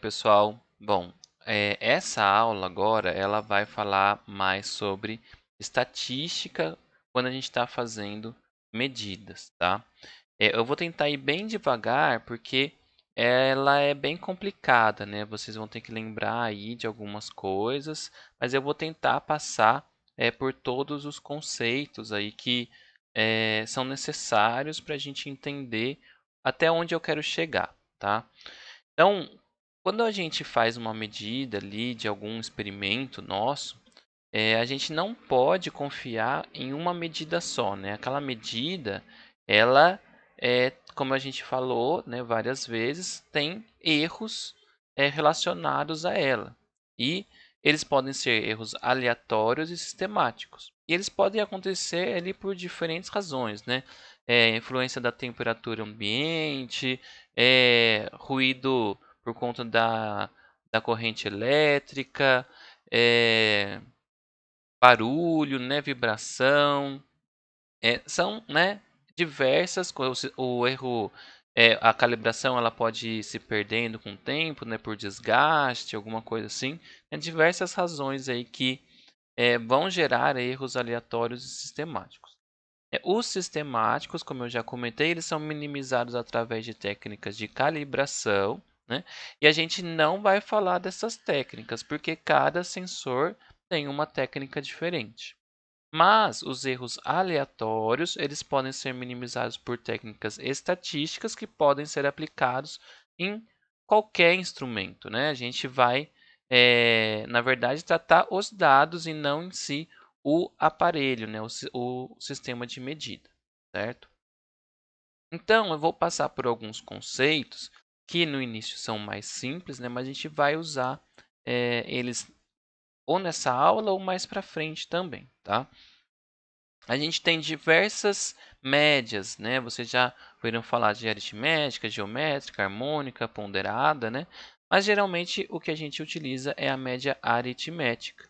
pessoal? Bom, essa aula agora ela vai falar mais sobre estatística quando a gente está fazendo medidas, tá? Eu vou tentar ir bem devagar porque ela é bem complicada, né? Vocês vão ter que lembrar aí de algumas coisas, mas eu vou tentar passar por todos os conceitos aí que são necessários para a gente entender até onde eu quero chegar, tá? Então, quando a gente faz uma medida ali de algum experimento nosso, a gente não pode confiar em uma medida só, né? Aquela medida, ela, como a gente falou, né, várias vezes, tem erros relacionados a ela. E eles podem ser erros aleatórios e sistemáticos. E eles podem acontecer ali por diferentes razões, né? Influência da temperatura ambiente, ruído por conta da corrente elétrica, barulho, né, vibração, são, né, diversas coisas. O erro, a calibração ela pode ir se perdendo com o tempo, né, por desgaste, alguma coisa assim. Tem diversas razões aí que vão gerar erros aleatórios e sistemáticos. Os sistemáticos, como eu já comentei, eles são minimizados através de técnicas de calibração, né? E a gente não vai falar dessas técnicas, porque cada sensor tem uma técnica diferente. Mas os erros aleatórios, eles podem ser minimizados por técnicas estatísticas que podem ser aplicados em qualquer instrumento, né? A gente vai, na verdade, tratar os dados e não em si o aparelho, né? O sistema de medida, certo? Então, eu vou passar por alguns conceitos que no início são mais simples, né? Mas a gente vai usar eles ou nessa aula ou mais para frente também, tá? A gente tem diversas médias, né? Vocês já ouviram falar de aritmética, geométrica, harmônica, ponderada, né? Mas geralmente o que a gente utiliza é a média aritmética.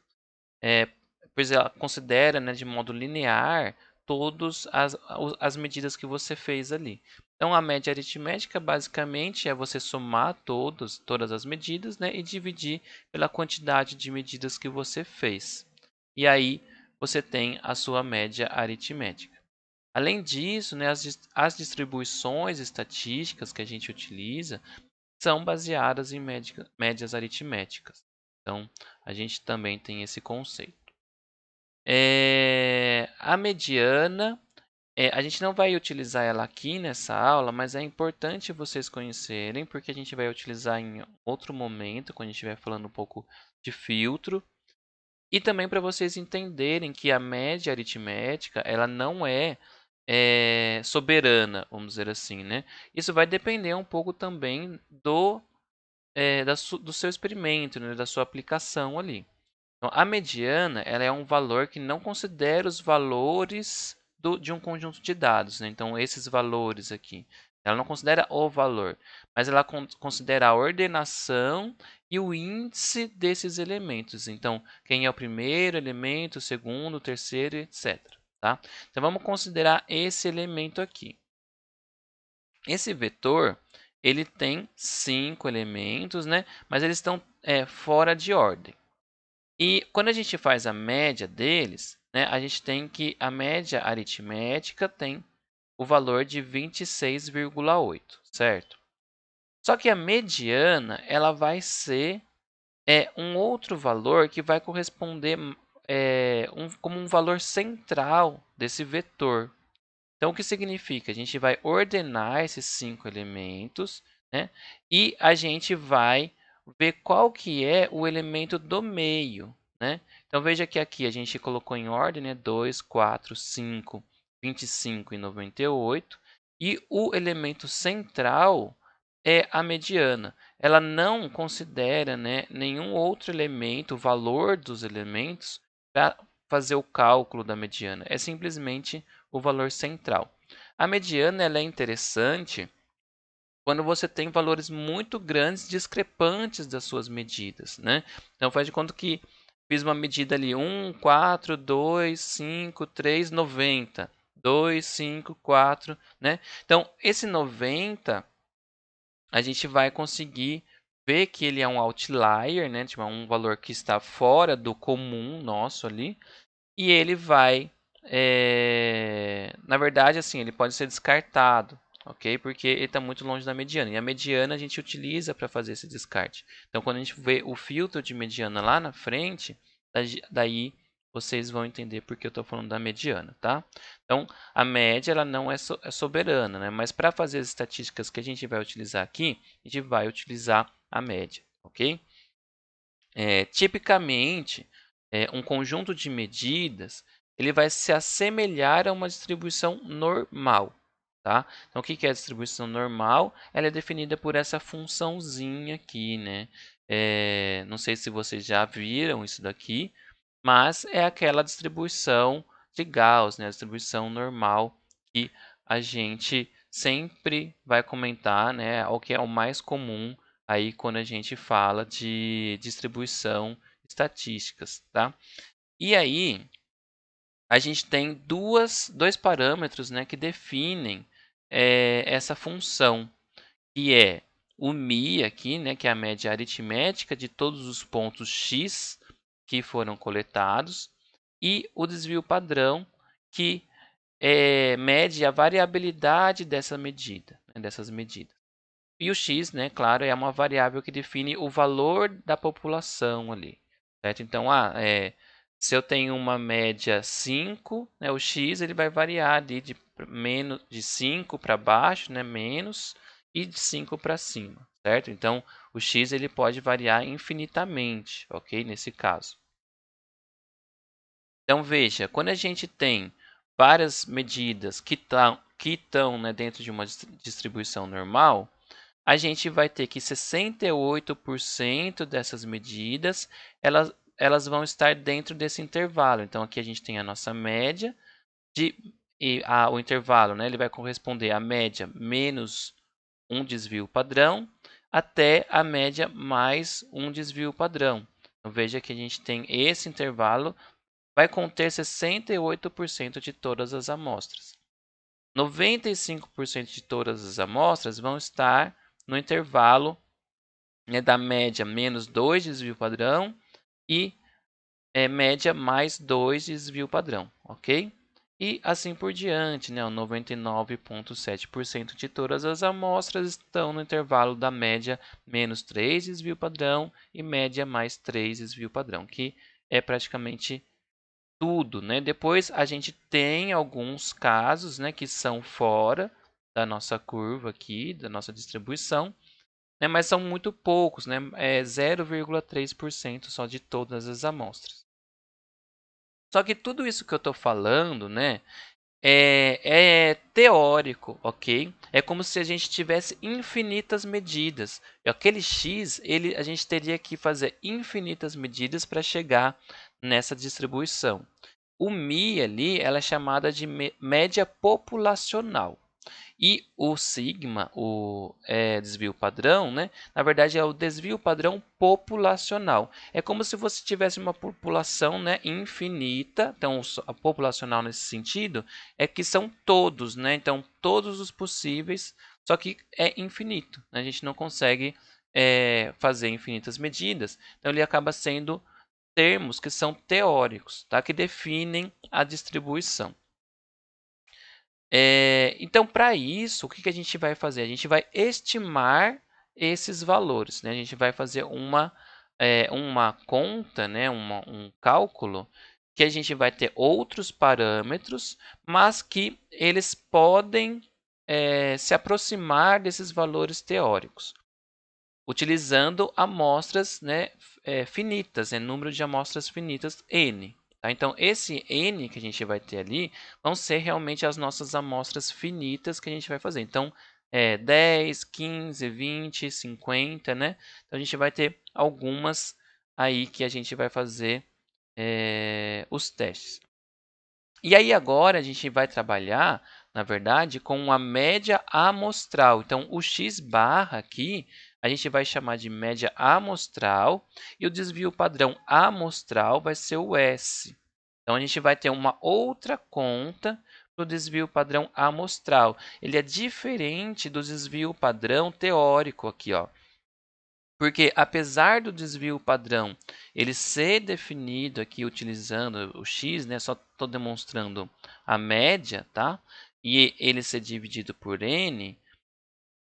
É, pois ela considera, né, de modo linear todas as medidas que você fez ali. Então, a média aritmética basicamente é você somar todas as medidas, né, e dividir pela quantidade de medidas que você fez. E aí você tem a sua média aritmética. Além disso, né, as distribuições estatísticas que a gente utiliza são baseadas em médias aritméticas. Então, a gente também tem esse conceito. A mediana, a gente não vai utilizar ela aqui nessa aula, mas é importante vocês conhecerem, porque a gente vai utilizar em outro momento, quando a gente estiver falando um pouco de filtro. E também para vocês entenderem que a média aritmética, ela não é soberana, vamos dizer assim, né? Isso vai depender um pouco também do seu experimento, né? Da sua aplicação ali. Então, a mediana ela é um valor que não considera os valores de um conjunto de dados, né? Então, esses valores aqui. Ela não considera o valor, mas ela considera a ordenação e o índice desses elementos. Então, quem é o primeiro elemento, o segundo, o terceiro, etc. Tá? Então, vamos considerar esse elemento aqui. Esse vetor ele tem 5 elementos, né? Mas eles estão fora de ordem. E quando a gente faz a média deles, né, a gente tem que a média aritmética tem o valor de 26,8, certo? Só que a mediana ela vai ser um outro valor que vai corresponder como um valor central desse vetor. Então, o que significa? A gente vai ordenar esses 5 elementos, né, e a gente vai ver qual que é o elemento do meio, né? Então, veja que aqui a gente colocou em ordem, né, 2, 4, 5, 25 e 98. E o elemento central é a mediana. Ela não considera, né, nenhum outro elemento, o valor dos elementos, para fazer o cálculo da mediana. É simplesmente o valor central. A mediana ela é interessante quando você tem valores muito grandes discrepantes das suas medidas, né? Então faz de conta que fiz uma medida ali 1, 4, 2, 5, 3, 90. 2, 5, 4, né? Então esse 90 a gente vai conseguir vê que ele é um outlier, né? Tipo, um valor que está fora do comum nosso ali, e ele vai, na verdade, assim, ele pode ser descartado, ok? Porque ele está muito longe da mediana, e a mediana a gente utiliza para fazer esse descarte. Então, quando a gente vê o filtro de mediana lá na frente, daí vocês vão entender porque eu estou falando da mediana, tá? Então, a média ela não é soberana, né? Mas para fazer as estatísticas que a gente vai utilizar aqui, a gente vai utilizar a média, ok? Tipicamente, um conjunto de medidas ele vai se assemelhar a uma distribuição normal. Tá? Então, o que é a distribuição normal? Ela é definida por essa funçãozinha aqui. Né? Não sei se vocês já viram isso daqui, mas é aquela distribuição de Gauss, né? A distribuição normal que a gente sempre vai comentar, né? O que é o mais comum aí quando a gente fala de distribuição estatísticas, tá? E aí a gente tem dois parâmetros, né, que definem essa função, que é o mi aqui, né, que é a média aritmética de todos os pontos x que foram coletados, e o desvio padrão, que mede a variabilidade dessa medida, né, dessas medidas. E o x, né, claro, é uma variável que define o valor da população ali, certo? Então, se eu tenho uma média 5, né, o x ele vai variar ali de 5 para baixo, né, menos, e de 5 para cima, certo? Então, o x ele pode variar infinitamente, ok? Nesse caso. Então, veja, quando a gente tem várias medidas que estão, né, dentro de uma distribuição normal, a gente vai ter que 68% dessas medidas, elas vão estar dentro desse intervalo. Então, aqui a gente tem a nossa média, o intervalo, né, ele vai corresponder à média menos um desvio padrão, até a média mais um desvio padrão. Então, veja que a gente tem esse intervalo, vai conter 68% de todas as amostras. 95% de todas as amostras vão estar no intervalo, né, da média menos 2 desvio padrão e média mais 2 desvio padrão, ok? E assim por diante, né? 99,7% de todas as amostras estão no intervalo da média menos 3 desvio padrão e média mais 3 desvio padrão, que é praticamente tudo, né? Depois a gente tem alguns casos, né, que são fora da nossa curva aqui, da nossa distribuição, né, mas são muito poucos, né? É 0,3% só de todas as amostras. Só que tudo isso que eu estou falando, né, é teórico, ok? É como se a gente tivesse infinitas medidas. E aquele x, a gente teria que fazer infinitas medidas para chegar nessa distribuição. O mi ali, ela é chamada de média populacional. E o sigma, o desvio padrão, né? Na verdade é o desvio padrão populacional. É como se você tivesse uma população, né, infinita. Então, a populacional nesse sentido é que são todos, né? Então, todos os possíveis, só que é infinito. Né? A gente não consegue fazer infinitas medidas. Então, ele acaba sendo termos que são teóricos, tá? Que definem a distribuição. Então, para isso, o que a gente vai fazer? A gente vai estimar esses valores. Né? A gente vai fazer uma conta, né? Um cálculo, que a gente vai ter outros parâmetros, mas que eles podem se aproximar desses valores teóricos, utilizando amostras, né, finitas, número de amostras finitas n. Tá? Então, esse n que a gente vai ter ali vão ser realmente as nossas amostras finitas que a gente vai fazer. Então, 10, 15, 20, 50, né? Então, a gente vai ter algumas aí que a gente vai fazer os testes. E aí agora a gente vai trabalhar, na verdade, com a média amostral. Então, o x barra aqui, a gente vai chamar de média amostral e o desvio padrão amostral vai ser o S. Então, a gente vai ter uma outra conta do desvio padrão amostral. Ele é diferente do desvio padrão teórico aqui, ó. Porque apesar do desvio padrão ele ser definido aqui utilizando o x, né, só estou demonstrando a média, tá? E ele ser dividido por n,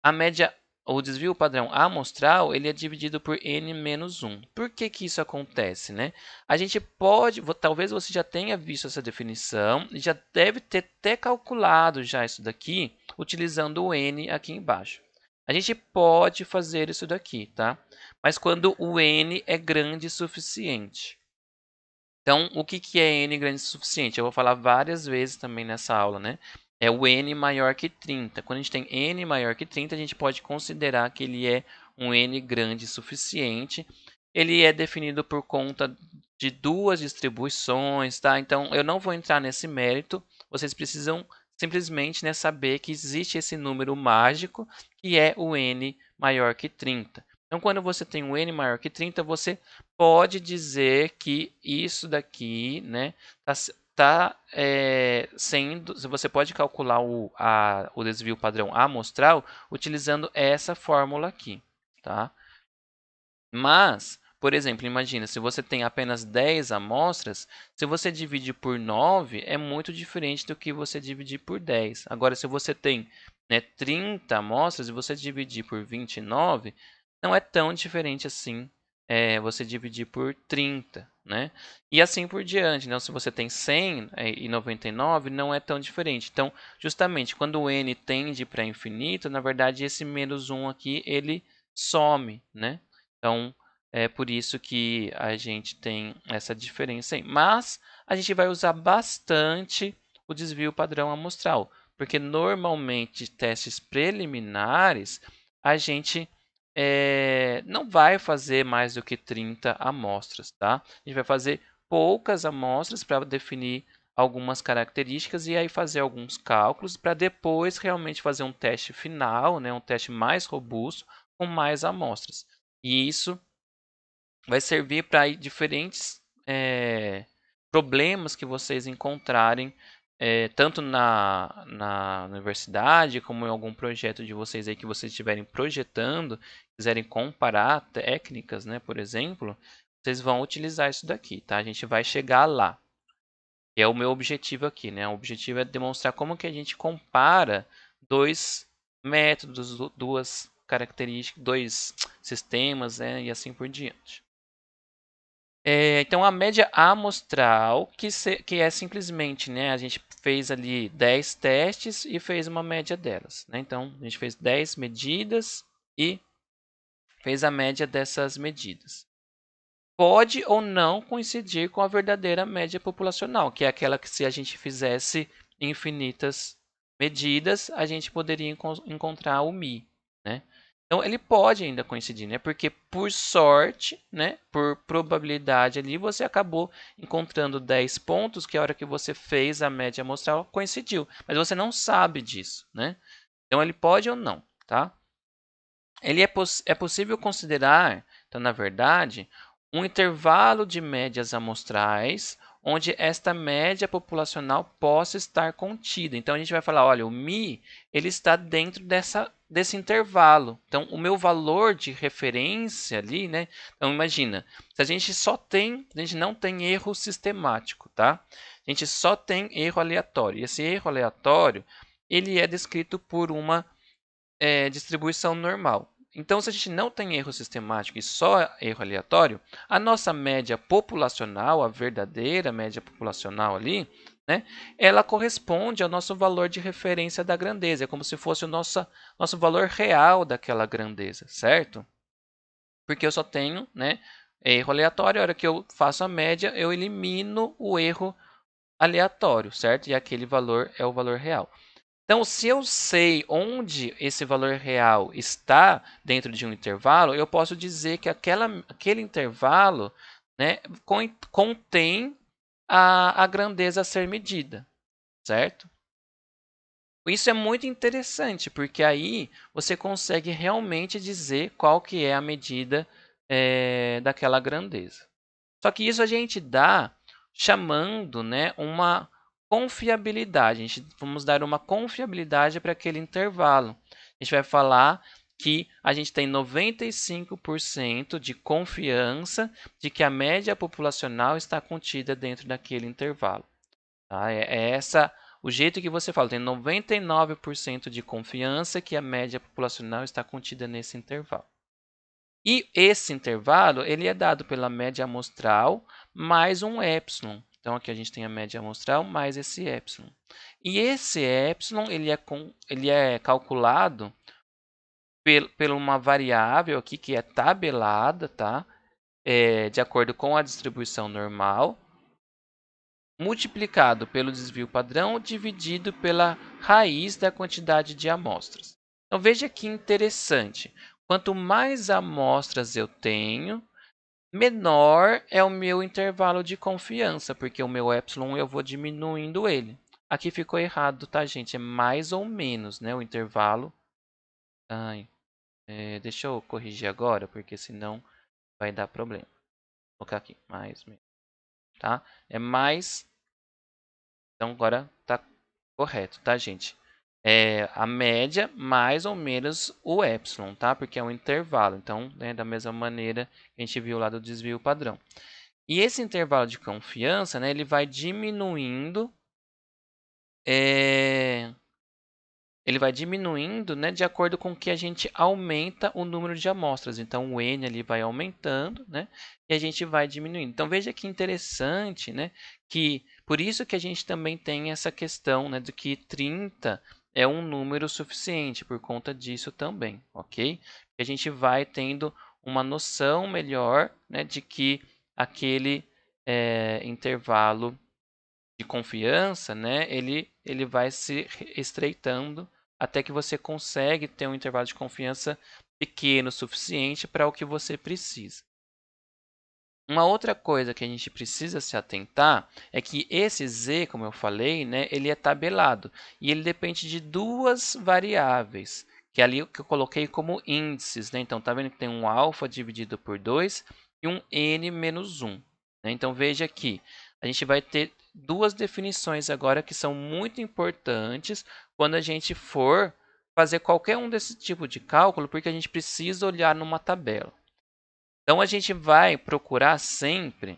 a média, o desvio padrão amostral, ele é dividido por n menos 1. Por que que isso acontece, né? A gente pode, talvez você já tenha visto essa definição e já deve ter até calculado já isso daqui utilizando o n aqui embaixo. A gente pode fazer isso daqui, tá? Mas quando o n é grande o suficiente. Então, o que é n grande o suficiente? Eu vou falar várias vezes também nessa aula, né? É o n maior que 30. Quando a gente tem n maior que 30, a gente pode considerar que ele é um n grande o suficiente. Ele é definido por conta de duas distribuições, tá? Então, eu não vou entrar nesse mérito. Vocês precisam simplesmente, né, saber que existe esse número mágico, que é o n maior que 30. Então, quando você tem um n maior que 30, você pode dizer que isso daqui, né, sendo, você pode calcular o desvio padrão amostral utilizando essa fórmula aqui, tá? Mas, por exemplo, imagina, se você tem apenas 10 amostras, se você dividir por 9, é muito diferente do que você dividir por 10. Agora, se você tem, né, 30 amostras e você dividir por 29, não é tão diferente assim você dividir por 30, né? E assim por diante. Então, se você tem 100 e 99, não é tão diferente. Então, justamente, quando o n tende para infinito, na verdade, esse menos 1 aqui, ele some, né? Então, é por isso que a gente tem essa diferença aí. Mas a gente vai usar bastante o desvio padrão amostral, porque normalmente testes preliminares a gente não vai fazer mais do que 30 amostras, tá? A gente vai fazer poucas amostras para definir algumas características e aí fazer alguns cálculos para depois realmente fazer um teste final, né, um teste mais robusto com mais amostras. E isso vai servir para diferentes problemas que vocês encontrarem, tanto na universidade, como em algum projeto de vocês aí que vocês estiverem projetando, quiserem comparar técnicas, né, por exemplo, vocês vão utilizar isso daqui, tá? A gente vai chegar lá. Que é o meu objetivo aqui, né? O objetivo é demonstrar como que a gente compara dois métodos, duas características, dois sistemas, né? E assim por diante. Então, a média amostral, que é simplesmente, né, a gente fez ali 10 testes e fez uma média delas. Né? Então, a gente fez 10 medidas e fez a média dessas medidas. Pode ou não coincidir com a verdadeira média populacional, que é aquela que, se a gente fizesse infinitas medidas, a gente poderia encontrar o Mi. Né? Então, ele pode ainda coincidir, né? Porque por sorte, né? Por probabilidade ali, você acabou encontrando 10 pontos que a hora que você fez a média amostral coincidiu. Mas você não sabe disso, né? Então, ele pode ou não, tá? Ele é possível considerar, então, na verdade, um intervalo de médias amostrais onde esta média populacional possa estar contida. Então, a gente vai falar, olha, o Mi ele está dentro desse intervalo. Então, o meu valor de referência ali, né? Então, imagina, se a gente não tem erro sistemático, tá? A gente só tem erro aleatório. E esse erro aleatório, ele é descrito por uma distribuição normal. Então, se a gente não tem erro sistemático e só erro aleatório, a nossa média populacional, a verdadeira média populacional ali, né, ela corresponde ao nosso valor de referência da grandeza. É como se fosse o nosso valor real daquela grandeza, certo? Porque eu só tenho, né, erro aleatório. A hora que eu faço a média, eu elimino o erro aleatório, certo? E aquele valor é o valor real. Então, se eu sei onde esse valor real está dentro de um intervalo, eu posso dizer que aquele intervalo, né, contém a grandeza a ser medida, certo? Isso é muito interessante, porque aí você consegue realmente dizer qual que é a medida daquela grandeza. Só que isso a gente dá chamando, né, uma confiabilidade. Vamos dar uma confiabilidade para aquele intervalo. A gente vai falar que a gente tem 95% de confiança de que a média populacional está contida dentro daquele intervalo. Tá? É essa o jeito que você fala, tem 99% de confiança que a média populacional está contida nesse intervalo. E esse intervalo ele é dado pela média amostral mais um epsilon. Então aqui a gente tem a média amostral mais esse epsilon. E esse epsilon ele é calculado por uma variável aqui que é tabelada, tá? De acordo com a distribuição normal, multiplicado pelo desvio padrão dividido pela raiz da quantidade de amostras. Então veja que interessante. Quanto mais amostras eu tenho, menor é o meu intervalo de confiança, porque o meu epsilon eu vou diminuindo ele. Aqui ficou errado, tá, gente? É mais ou menos, né, o intervalo. Ai, deixa eu corrigir agora, porque senão vai dar problema. Vou colocar aqui, mais, menos, tá? É mais. Então agora tá correto, tá, gente? É a média mais ou menos o epsilon, tá? Porque é um intervalo. Então, né, da mesma maneira que a gente viu lá do desvio padrão. E esse intervalo de confiança, né, ele vai diminuindo, ele vai diminuindo, né, de acordo com que a gente aumenta o número de amostras. Então, o N ali vai aumentando, né, e a gente vai diminuindo. Então, veja que interessante, né, que por isso que a gente também tem essa questão, né, de que 30 é um número suficiente, por conta disso também, ok? A gente vai tendo uma noção melhor, né, de que aquele intervalo de confiança, né, ele vai se estreitando até que você consegue ter um intervalo de confiança pequeno o suficiente para o que você precisa. Uma outra coisa que a gente precisa se atentar é que esse z, como eu falei, né, ele é tabelado e ele depende de duas variáveis, que é ali que eu coloquei como índices, né? Então tá vendo que tem um alfa dividido por 2 e um n menos 1, né? Então veja aqui, a gente vai ter duas definições agora que são muito importantes quando a gente for fazer qualquer um desse tipo de cálculo, porque a gente precisa olhar numa tabela. Então a gente vai procurar sempre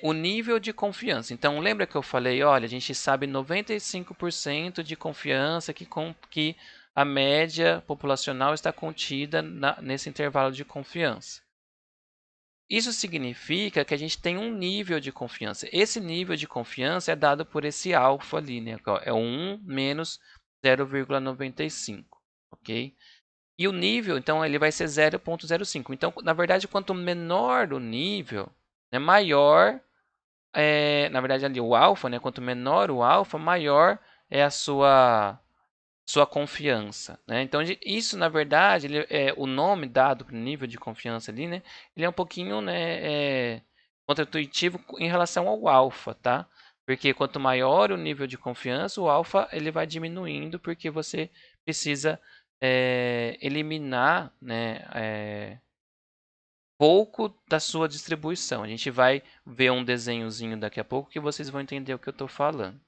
o nível de confiança. Então lembra que eu falei, olha, a gente sabe 95% de confiança que a média populacional está contida nesse intervalo de confiança. Isso significa que a gente tem um nível de confiança. Esse nível de confiança é dado por esse alfa ali, né? É 1 menos 0,95, ok? E o nível, então, ele vai ser 0,05. Então, na verdade, quanto menor o nível, né, maior, na verdade, ali o alfa, né, quanto menor o alfa, maior é a sua confiança, né? Então, isso, na verdade, o nome dado para o nível de confiança ali, né, ele é um pouquinho, né, contra-intuitivo em relação ao alfa, tá? Porque quanto maior o nível de confiança, o alfa ele vai diminuindo, porque você precisa eliminar, né, pouco da sua distribuição. A gente vai ver um desenhozinho daqui a pouco que vocês vão entender o que eu estou falando.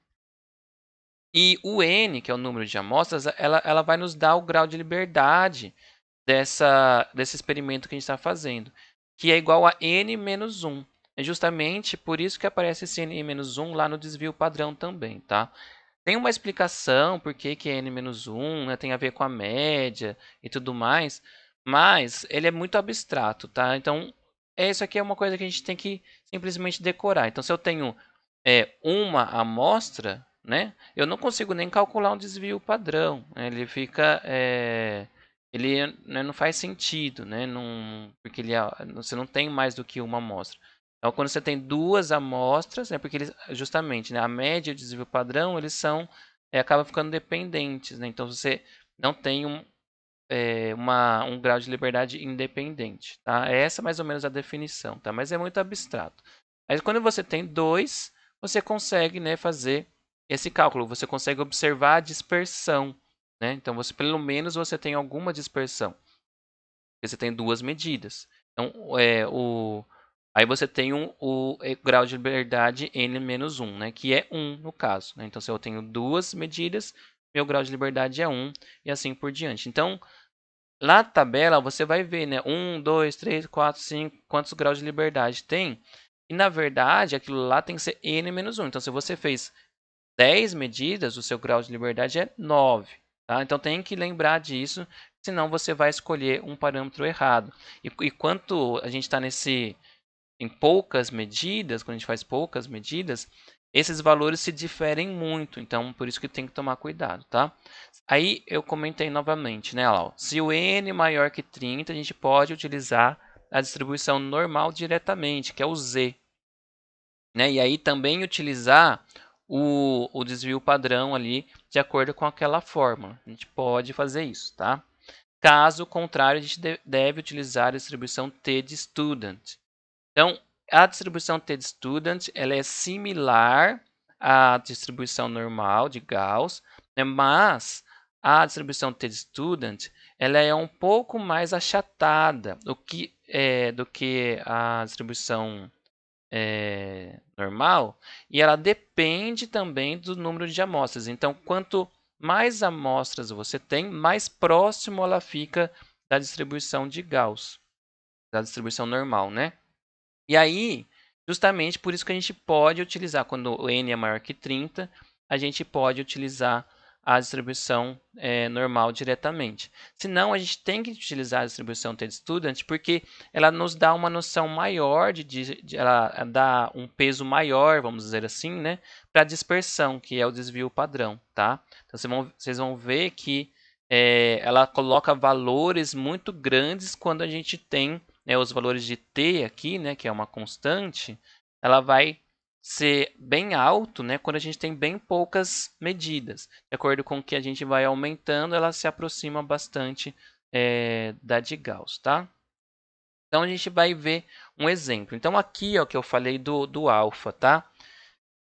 E o N, que é o número de amostras, ela vai nos dar o grau de liberdade desse experimento que a gente está fazendo, que é igual a N menos 1. É justamente por isso que aparece esse N menos 1 lá no desvio padrão também, tá? Tem uma explicação por que é N menos 1, né? Tem a ver com a média e tudo mais, mas ele é muito abstrato, tá? Então, isso aqui é uma coisa que a gente tem que simplesmente decorar. Então, se eu tenho uma amostra, né, eu não consigo nem calcular um desvio padrão, né? Ele fica, ele, né, não faz sentido, né? Não, porque você não tem mais do que uma amostra. Então, quando você tem duas amostras, é porque eles, justamente, né, a média e o desvio padrão, eles são, acabam ficando dependentes, né? Então, você não tem um grau de liberdade independente, tá? Essa é mais ou menos a definição, tá? Mas é muito abstrato. Mas quando você tem dois, você consegue, né, fazer esse cálculo, você consegue observar a dispersão, né? Então, pelo menos você tem alguma dispersão, porque você tem duas medidas. Então, aí você tem o grau de liberdade n-1, né? Que é 1 no caso, né? Então, se eu tenho duas medidas, meu grau de liberdade é 1 e assim por diante. Então, Lá na tabela você vai ver, né? 1, 2, 3, 4, 5, quantos graus de liberdade tem. E na verdade, aquilo lá tem que ser n menos 1. Então, se você fez 10 medidas, o seu grau de liberdade é 9. Tá? Então, tem que lembrar disso, senão você vai escolher um parâmetro errado. E quanto a gente está em poucas medidas, quando a gente faz poucas medidas, esses valores se diferem muito. Então, por isso que tem que tomar cuidado, tá? Aí eu comentei novamente, né, Lau? Se o n maior que 30, a gente pode utilizar a distribuição normal diretamente, que é o z. Né? E aí também utilizar o desvio padrão ali de acordo com aquela fórmula. A gente pode fazer isso, tá? Caso contrário, a gente deve utilizar a distribuição t de student. Então, a distribuição t de student ela é similar à distribuição normal de Gauss, né? Mas a distribuição t de student ela é um pouco mais achatada do que a distribuição normal, e ela depende também do número de amostras. Então, quanto mais amostras você tem, mais próximo ela fica da distribuição de Gauss, da distribuição normal, né? E aí, justamente por isso que a gente pode utilizar, quando o n é maior que 30, a gente pode utilizar a distribuição normal diretamente. Senão, a gente tem que utilizar a distribuição t-student porque ela nos dá uma noção maior, ela dá um peso maior, vamos dizer assim, né, para a dispersão, que é o desvio padrão. Tá? Então, vocês vão ver que ela coloca valores muito grandes quando a gente tem, né, os valores de t aqui, né, que é uma constante, ela vai ser bem alto, né, quando a gente tem bem poucas medidas. De acordo com o que a gente vai aumentando, ela se aproxima bastante da de Gauss, tá? Então a gente vai ver um exemplo. Então aqui, ó, que eu falei do alfa, tá?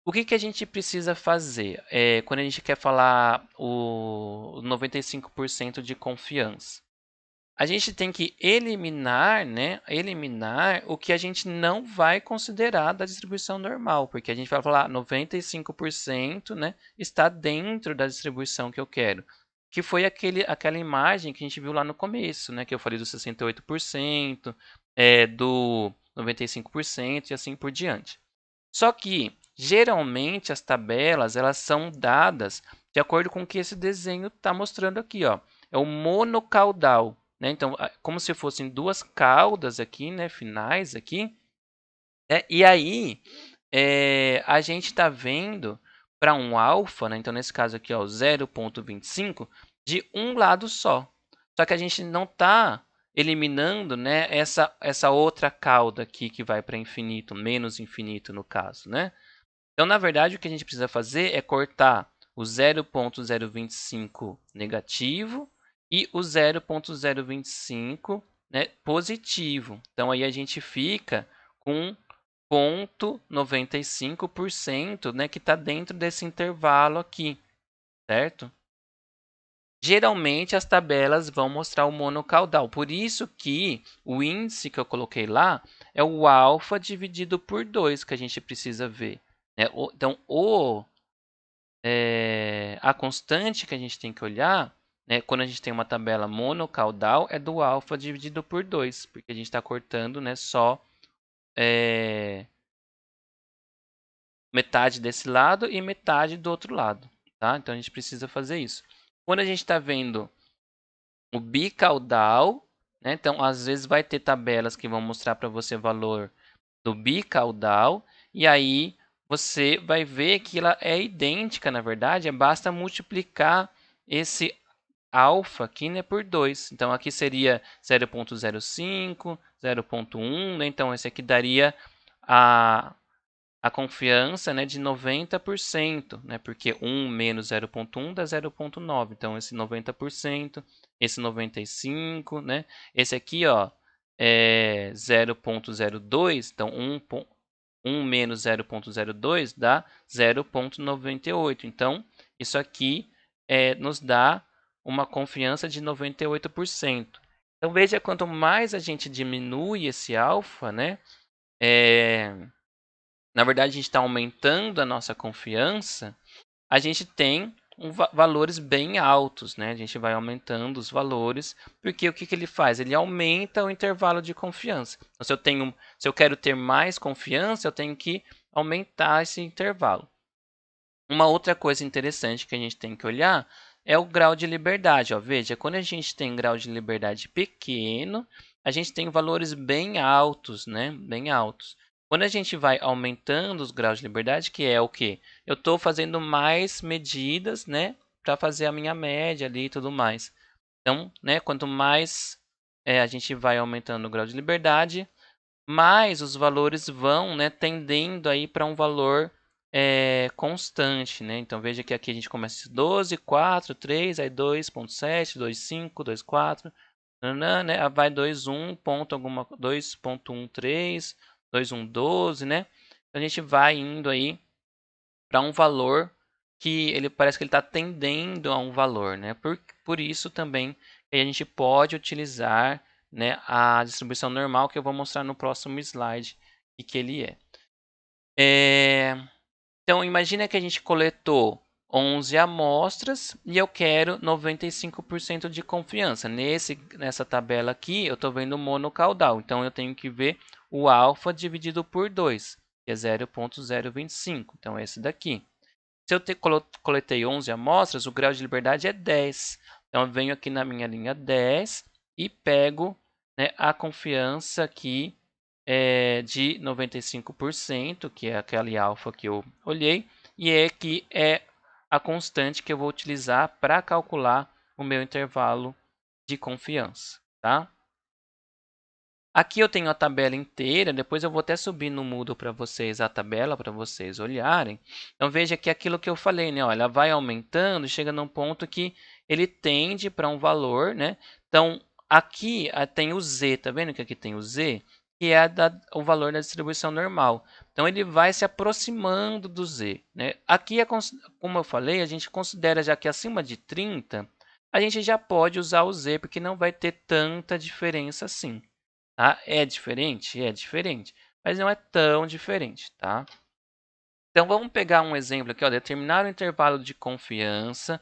O que a gente precisa fazer quando a gente quer falar o 95% de confiança? A gente tem que eliminar, né, eliminar o que a gente não vai considerar da distribuição normal, porque a gente vai falar 95%, né, está dentro da distribuição que eu quero, que foi aquela imagem que a gente viu lá no começo, né, que eu falei do 68%, do 95% e assim por diante. Só que geralmente as tabelas elas são dadas de acordo com o que esse desenho está mostrando aqui, ó. É o monocaudal, né? Então, como se fossem duas caudas aqui, né? Finais aqui. E aí, a gente está vendo para um alfa, né? Então, nesse caso aqui, ó, 0,25, de um lado só. Só que a gente não está eliminando, né, essa outra cauda aqui que vai para infinito, menos infinito no caso, né? Então, na verdade, o que a gente precisa fazer é cortar o 0,025 negativo e o 0,025, né, positivo. Então, aí a gente fica com 0,95%, né, que está dentro desse intervalo aqui, certo? Geralmente as tabelas vão mostrar o monocaudal, por isso que o índice que eu coloquei lá é o alfa dividido por 2 que a gente precisa ver. Né? Então, a constante que a gente tem que olhar, né, quando a gente tem uma tabela monocaudal, é do alfa dividido por 2, porque a gente está cortando, né, só metade desse lado e metade do outro lado. Tá? Então, a gente precisa fazer isso. Quando a gente está vendo o bicaudal, né, então, às vezes vai ter tabelas que vão mostrar para você o valor do bicaudal, e aí você vai ver que ela é idêntica, na verdade, basta multiplicar esse alfa aqui, né, por 2. Então, aqui seria 0,05, 0,1, né? Então, esse aqui daria a confiança, né, de 90%, né, porque 1 menos 0,1 dá 0,9. Então, esse 90%, esse 95%, né? Esse aqui, ó, é 0,02, então 1 menos 0,02 dá 0,98. Então, isso aqui nos dá uma confiança de 98%. Então, veja, quanto mais a gente diminui esse alfa, né, na verdade, a gente está aumentando a nossa confiança, a gente tem valores bem altos, né? A gente vai aumentando os valores, porque o que ele faz? Ele aumenta o intervalo de confiança. Então, se eu quero ter mais confiança, eu tenho que aumentar esse intervalo. Uma outra coisa interessante que a gente tem que olhar é o grau de liberdade. Ó. Veja, quando a gente tem grau de liberdade pequeno, a gente tem valores bem altos, né? Bem altos. Quando a gente vai aumentando os graus de liberdade, que é o quê? Eu estou fazendo mais medidas, né? Para fazer a minha média ali e tudo mais. Então, né? Quanto mais a gente vai aumentando o grau de liberdade, mais os valores vão, né, tendendo aí para um valor constante, né? Então veja que aqui a gente começa 12, 4, 3, aí 2.7, 2.5, 2.4, né? Vai 2.1 ponto alguma 2.13, 2.112, né? Então, a gente vai indo aí para um valor que ele parece que ele está tendendo a um valor, né? Por isso também a gente pode utilizar, né, a distribuição normal que eu vou mostrar no próximo slide o que ele é. Então imagina que a gente coletou 11 amostras e eu quero 95% de confiança. Nessa tabela aqui eu estou vendo o monocaudal, então eu tenho que ver o alfa dividido por 2, que é 0.025, então é esse daqui. Se eu coletei 11 amostras, o grau de liberdade é 10. Então, eu venho aqui na minha linha 10 e pego, né, a confiança aqui de 95%, que é aquele alfa que eu olhei, e que é a constante que eu vou utilizar para calcular o meu intervalo de confiança. Tá? Aqui eu tenho a tabela inteira, depois eu vou até subir no Moodle para vocês a tabela, para vocês olharem. Então veja que aquilo que eu falei, né? Ó, ela vai aumentando e chega num ponto que ele tende para um valor, né? Então aqui tem o Z, tá vendo que aqui tem o Z? Que é o valor da distribuição normal. Então ele vai se aproximando do Z, né? Aqui, como eu falei, a gente considera já que acima de 30, a gente já pode usar o Z, porque não vai ter tanta diferença assim. Tá? É diferente? É diferente, mas não é tão diferente, tá? Então vamos pegar um exemplo aqui, ó, determinar o intervalo de confiança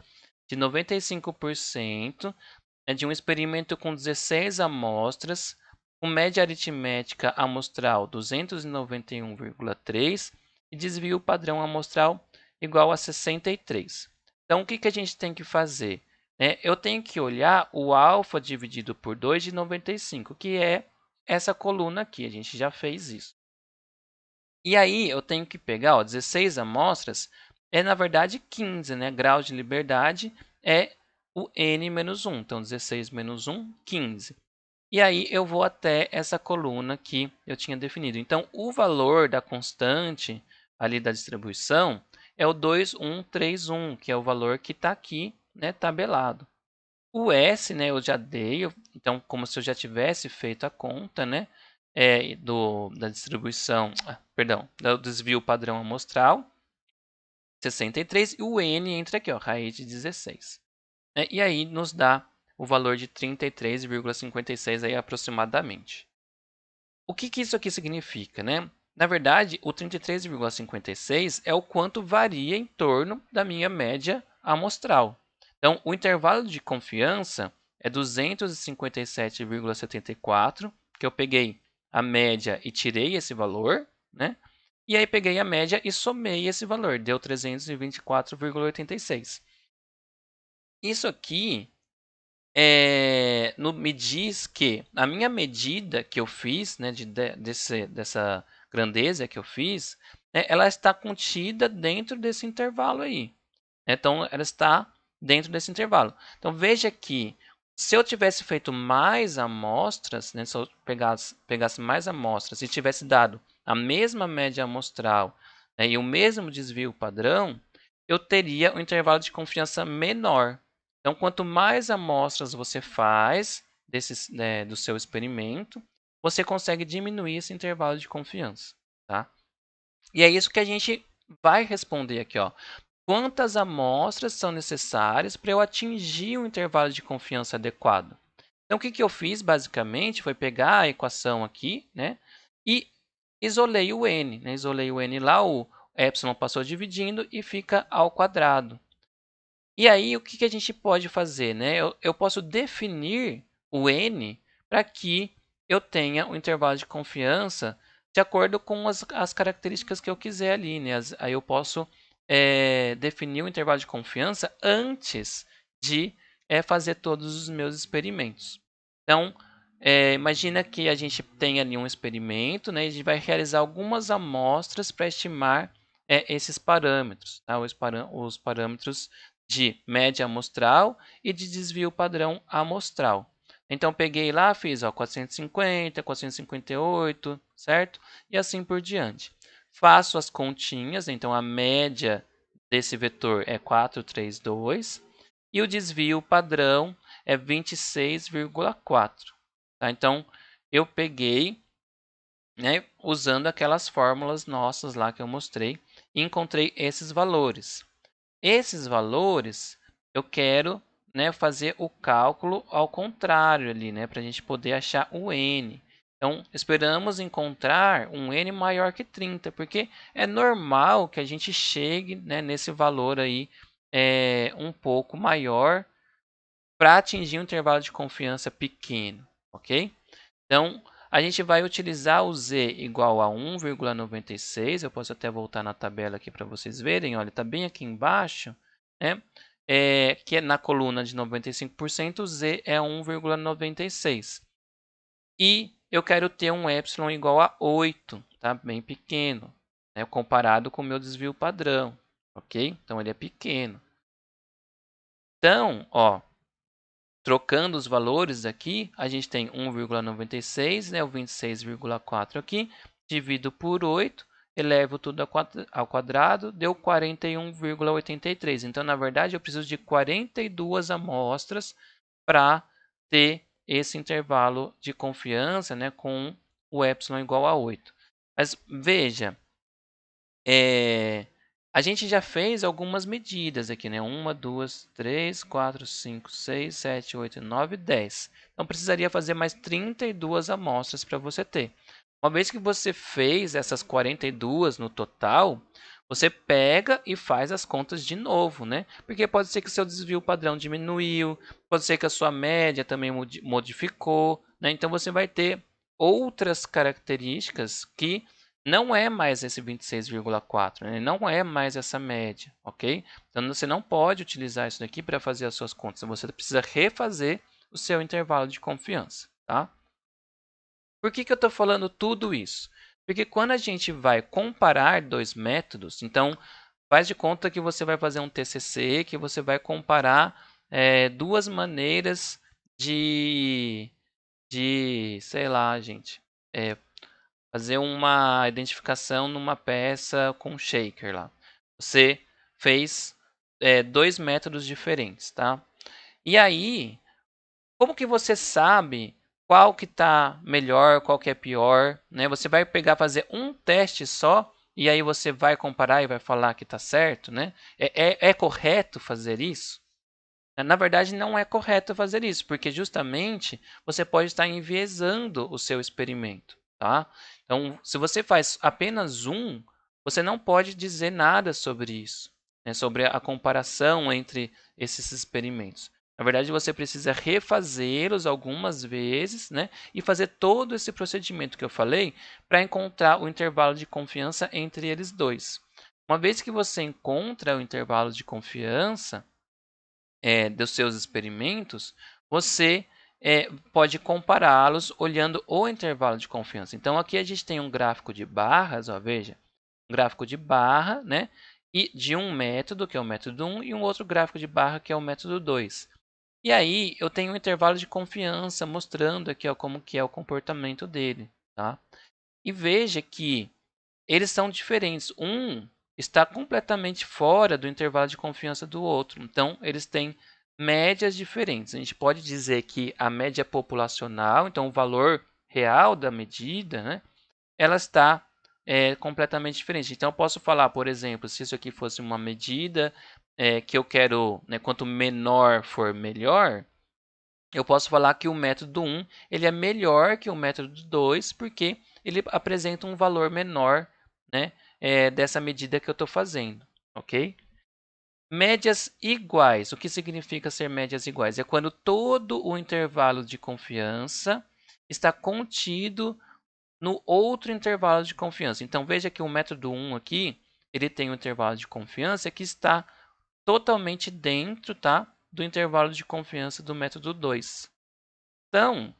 de 95% de um experimento com 16 amostras, com média aritmética amostral 291,3 e desvio padrão amostral igual a 63. Então o que a gente tem que fazer? Eu tenho que olhar o alfa dividido por 2 de 95, que é essa coluna aqui, a gente já fez isso. E aí eu tenho que pegar, ó, 16 amostras, na verdade 15, né? Grau de liberdade é o n menos 1. Então 16 menos 1, 15. E aí eu vou até essa coluna que eu tinha definido. Então o valor da constante ali da distribuição é o 2131, que é o valor que está aqui, né, tabelado. O S, né, eu já dei, então como se eu já tivesse feito a conta, né, da distribuição, perdão, do desvio padrão amostral, 63, e o N entra aqui, ó, raiz de 16. E aí nos dá o valor de 33,56 aí aproximadamente. O que isso aqui significa, né? Na verdade, o 33,56 é o quanto varia em torno da minha média amostral. Então, o intervalo de confiança é 257,74, que eu peguei a média e tirei esse valor, né? E aí peguei a média e somei esse valor, deu 324,86. Isso aqui me diz que a minha medida que eu fiz, né, dessa grandeza que eu fiz, né, ela está contida dentro desse intervalo aí. Então, ela está dentro desse intervalo. Então, veja que se eu tivesse feito mais amostras, né, se eu pegasse mais amostras e tivesse dado a mesma média amostral, né, e o mesmo desvio padrão, eu teria um intervalo de confiança menor. Então, quanto mais amostras você faz do seu experimento, você consegue diminuir esse intervalo de confiança. Tá? E é isso que a gente vai responder aqui. Ó. Quantas amostras são necessárias para eu atingir um intervalo de confiança adequado? Então, o que eu fiz basicamente foi pegar a equação aqui, né, e isolei o n. Né? Isolei o n lá, o epsilon passou dividindo e fica ao quadrado. E aí, o que a gente pode fazer, né? Eu posso definir o n para que eu tenha um intervalo de confiança de acordo com as características que eu quiser ali, né? Aí eu posso definir o intervalo de confiança antes de fazer todos os meus experimentos. Então, imagina que a gente tem ali um experimento, né? E a gente vai realizar algumas amostras para estimar esses parâmetros, tá? Os parâmetros de média amostral e de desvio padrão amostral. Então, peguei lá, fiz 450, 458, certo? E assim por diante. Faço as continhas, então a média desse vetor é 432 e o desvio padrão é 26,4. Tá? Então, eu peguei, né, usando aquelas fórmulas nossas lá que eu mostrei, e encontrei esses valores. Esses valores eu quero, né, fazer o cálculo ao contrário ali, né, para a gente poder achar o n. Então, esperamos encontrar um n maior que 30, porque é normal que a gente chegue, né, nesse valor aí um pouco maior para atingir um intervalo de confiança pequeno, ok? Então, a gente vai utilizar o z igual a 1,96. Eu posso até voltar na tabela aqui para vocês verem. Olha, está bem aqui embaixo, né? Que é na coluna de 95%, o z é 1,96. E eu quero ter um epsilon igual a 8, tá? Bem pequeno, né? Comparado com o meu desvio padrão, ok? Então, ele é pequeno. Então, ó, trocando os valores aqui, a gente tem 1,96, né, o 26,4 aqui, divido por 8, elevo tudo ao quadrado, deu 41,83. Então, na verdade, eu preciso de 42 amostras para ter esse intervalo de confiança, né, com o epsilon igual a 8. Mas veja, a gente já fez algumas medidas aqui, né? 1, 2, 3, 4, 5, 6, 7, 8, 9, 10. Então, precisaria fazer mais 32 amostras para você ter. Uma vez que você fez essas 42 no total, você pega e faz as contas de novo, né? Porque pode ser que o seu desvio padrão diminuiu, pode ser que a sua média também modificou, né? Então, você vai ter outras características que não é mais esse 26,4, né? Não é mais essa média, ok? Então, você não pode utilizar isso daqui para fazer as suas contas. Você precisa refazer o seu intervalo de confiança, tá? Por que eu estou falando tudo isso? Porque quando a gente vai comparar dois métodos, então faz de conta que você vai fazer um TCC, que você vai comparar duas maneiras sei lá, gente, fazer uma identificação numa peça com shaker lá. Você fez dois métodos diferentes, tá? E aí, como que você sabe qual que está melhor, qual que é pior, né? Você vai pegar, fazer um teste só e aí você vai comparar e vai falar que está certo, né? É correto fazer isso? Na verdade, não é correto fazer isso, porque justamente você pode estar enviesando o seu experimento, tá? Então, se você faz apenas um, você não pode dizer nada sobre isso, né? Sobre a comparação entre esses experimentos. Na verdade, você precisa refazê-los algumas vezes, né? E fazer todo esse procedimento que eu falei para encontrar o intervalo de confiança entre eles dois. Uma vez que você encontra o intervalo de confiança, dos seus experimentos, você pode compará-los olhando o intervalo de confiança. Então, aqui a gente tem um gráfico de barras, ó, veja, um gráfico de barra, né? E de um método, que é o método 1, e um outro gráfico de barra, que é o método 2. E aí, eu tenho um intervalo de confiança mostrando aqui ó, como que é o comportamento dele. Tá? E veja que eles são diferentes. Um está completamente fora do intervalo de confiança do outro. Então, eles têm médias diferentes. A gente pode dizer que a média populacional, então o valor real da medida, né, ela está completamente diferente. Então, eu posso falar, por exemplo, se isso aqui fosse uma medida que eu quero, né, quanto menor for melhor, eu posso falar que o método 1 ele é melhor que o método 2 porque ele apresenta um valor menor, né, dessa medida que eu estou fazendo, ok? Médias iguais. O que significa ser médias iguais? É quando todo o intervalo de confiança está contido no outro intervalo de confiança. Então, veja que o método 1 aqui, ele tem um intervalo de confiança que está totalmente dentro, tá, do intervalo de confiança do método 2. Então,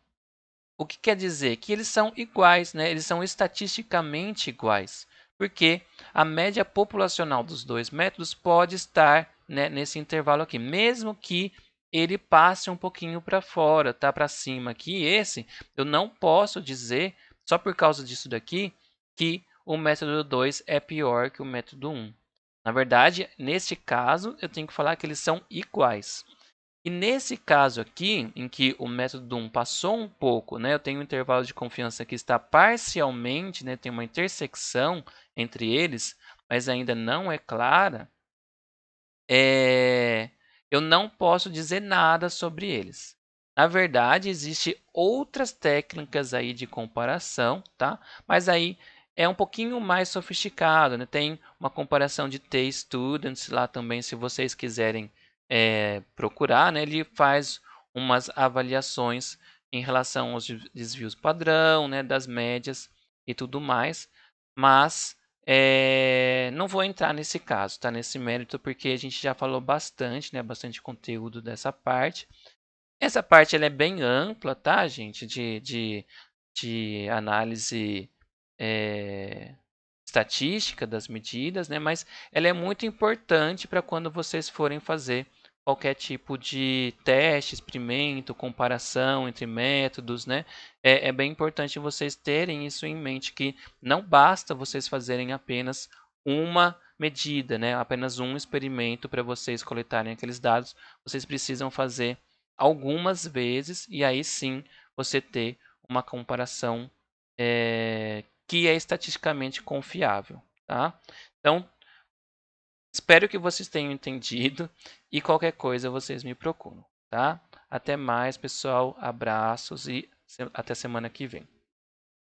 o que quer dizer? Que eles são iguais, né? Eles são estatisticamente iguais, porque a média populacional dos dois métodos pode estar, né, nesse intervalo aqui, mesmo que ele passe um pouquinho para fora, tá, para cima aqui. Esse eu não posso dizer, só por causa disso daqui, que o método 2 é pior que o método 1. Na verdade, neste caso, eu tenho que falar que eles são iguais. E nesse caso aqui, em que o método 1 passou um pouco, né, eu tenho um intervalo de confiança que está parcialmente, né, tem uma intersecção entre eles, mas ainda não é clara, eu não posso dizer nada sobre eles. Na verdade, existem outras técnicas aí de comparação, tá? Mas aí é um pouquinho mais sofisticado, né? Tem uma comparação de T-Students lá também, se vocês quiserem procurar, né? Ele faz umas avaliações em relação aos desvios padrão, né? Das médias e tudo mais, mas não vou entrar nesse caso, tá? Nesse mérito, porque a gente já falou bastante, né? Bastante conteúdo dessa parte. Essa parte ela é bem ampla, tá, gente? De análise estatística das medidas, né? Mas ela é muito importante para quando vocês forem fazer qualquer tipo de teste, experimento, comparação entre métodos, né? É bem importante vocês terem isso em mente, que não basta vocês fazerem apenas uma medida, né? Apenas um experimento para vocês coletarem aqueles dados. Vocês precisam fazer algumas vezes e aí sim você ter uma comparação que é estatisticamente confiável, tá? Então, espero que vocês tenham entendido e qualquer coisa vocês me procuram, tá? Até mais, pessoal. Abraços e até semana que vem.